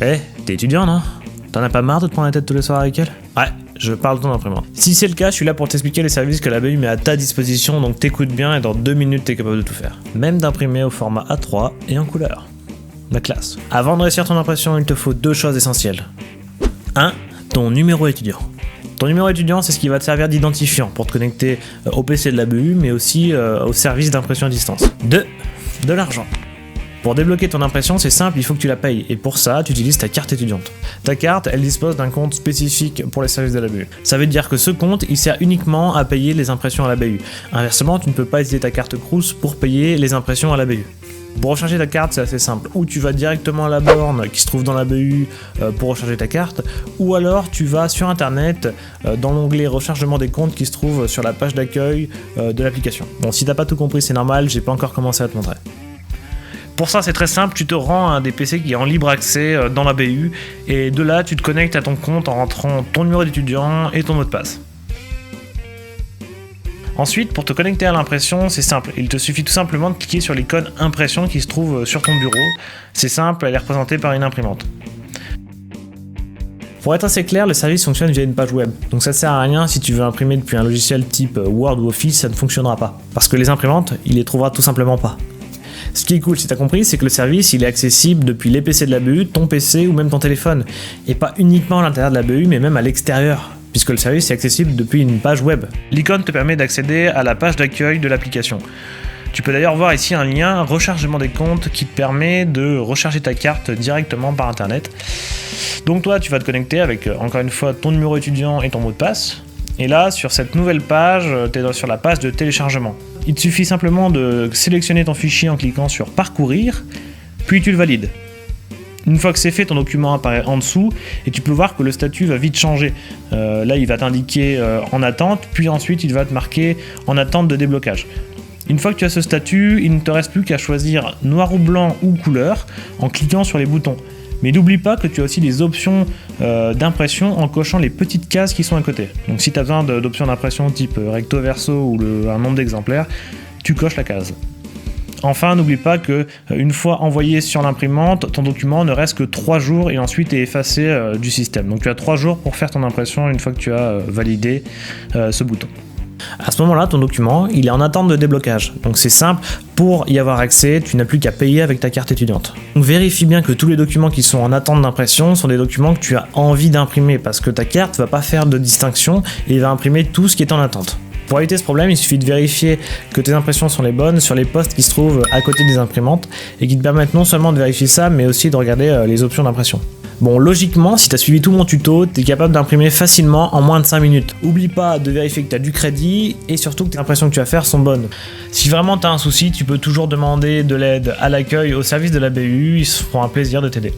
T'es étudiant, non? T'en as pas marre de te prendre la tête tous les soirs avec elle? Ouais, je parle de ton imprimante. Si c'est le cas, je suis là pour t'expliquer les services que la BU met à ta disposition, donc t'écoutes bien et dans 2 minutes t'es capable de tout faire. Même d'imprimer au format A3 et en couleur. La classe. Avant de réussir ton impression, il te faut 2 choses essentielles. 1. Ton numéro étudiant. Ton numéro étudiant, c'est ce qui va te servir d'identifiant pour te connecter au PC de la BU, mais aussi au service d'impression à distance. 2. De l'argent. Pour débloquer ton impression, c'est simple, il faut que tu la payes. Et pour ça, tu utilises ta carte étudiante. Ta carte, elle dispose d'un compte spécifique pour les services de la BU. Ça veut dire que ce compte, il sert uniquement à payer les impressions à la BU. Inversement, tu ne peux pas utiliser ta carte Crous pour payer les impressions à la BU. Pour recharger ta carte, c'est assez simple. Ou tu vas directement à la borne qui se trouve dans la BU pour recharger ta carte, ou alors tu vas sur internet dans l'onglet rechargement des comptes qui se trouve sur la page d'accueil de l'application. Bon, si t'as pas tout compris, c'est normal, j'ai pas encore commencé à te montrer. Pour ça, c'est très simple, tu te rends à un des PC qui est en libre accès dans la BU, et de là, tu te connectes à ton compte en rentrant ton numéro d'étudiant et ton mot de passe. Ensuite, pour te connecter à l'impression, c'est simple. Il te suffit tout simplement de cliquer sur l'icône impression qui se trouve sur ton bureau. C'est simple, elle est représentée par une imprimante. Pour être assez clair, le service fonctionne via une page web. Donc ça sert à rien si tu veux imprimer depuis un logiciel type Word ou Office, ça ne fonctionnera pas. Parce que les imprimantes, il les trouvera tout simplement pas. Ce qui est cool, si t'as compris, c'est que le service il est accessible depuis les PC de la BU, ton PC ou même ton téléphone. Et pas uniquement à l'intérieur de la BU, mais même à l'extérieur, puisque le service est accessible depuis une page web. L'icône te permet d'accéder à la page d'accueil de l'application. Tu peux d'ailleurs voir ici un lien rechargement des comptes qui te permet de recharger ta carte directement par internet. Donc toi, tu vas te connecter avec, encore une fois, ton numéro étudiant et ton mot de passe. Et là, sur cette nouvelle page, tu es sur la page de téléchargement. Il te suffit simplement de sélectionner ton fichier en cliquant sur Parcourir, puis tu le valides. Une fois que c'est fait, ton document apparaît en dessous et tu peux voir que le statut va vite changer. Là, il va t'indiquer en attente, puis ensuite il va te marquer en attente de déblocage. Une fois que tu as ce statut, il ne te reste plus qu'à choisir noir ou blanc ou couleur en cliquant sur les boutons. Mais n'oublie pas que tu as aussi des options d'impression en cochant les petites cases qui sont à côté. Donc si tu as besoin d'options d'impression type recto verso ou un nombre d'exemplaires, tu coches la case. Enfin, n'oublie pas que une fois envoyé sur l'imprimante, ton document ne reste que 3 jours et ensuite est effacé du système. Donc tu as 3 jours pour faire ton impression une fois que tu as validé ce bouton. À ce moment-là, ton document, il est en attente de déblocage. Donc c'est simple, pour y avoir accès, tu n'as plus qu'à payer avec ta carte étudiante. Donc vérifie bien que tous les documents qui sont en attente d'impression sont des documents que tu as envie d'imprimer parce que ta carte va pas faire de distinction et va imprimer tout ce qui est en attente. Pour éviter ce problème, il suffit de vérifier que tes impressions sont les bonnes sur les postes qui se trouvent à côté des imprimantes et qui te permettent non seulement de vérifier ça, mais aussi de regarder les options d'impression. Bon, logiquement, si tu as suivi tout mon tuto, tu es capable d'imprimer facilement en moins de 5 minutes. Oublie pas de vérifier que tu as du crédit et surtout que tes impressions que tu vas faire sont bonnes. Si vraiment tu as un souci, tu peux toujours demander de l'aide à l'accueil au service de la BU, ils se feront un plaisir de t'aider.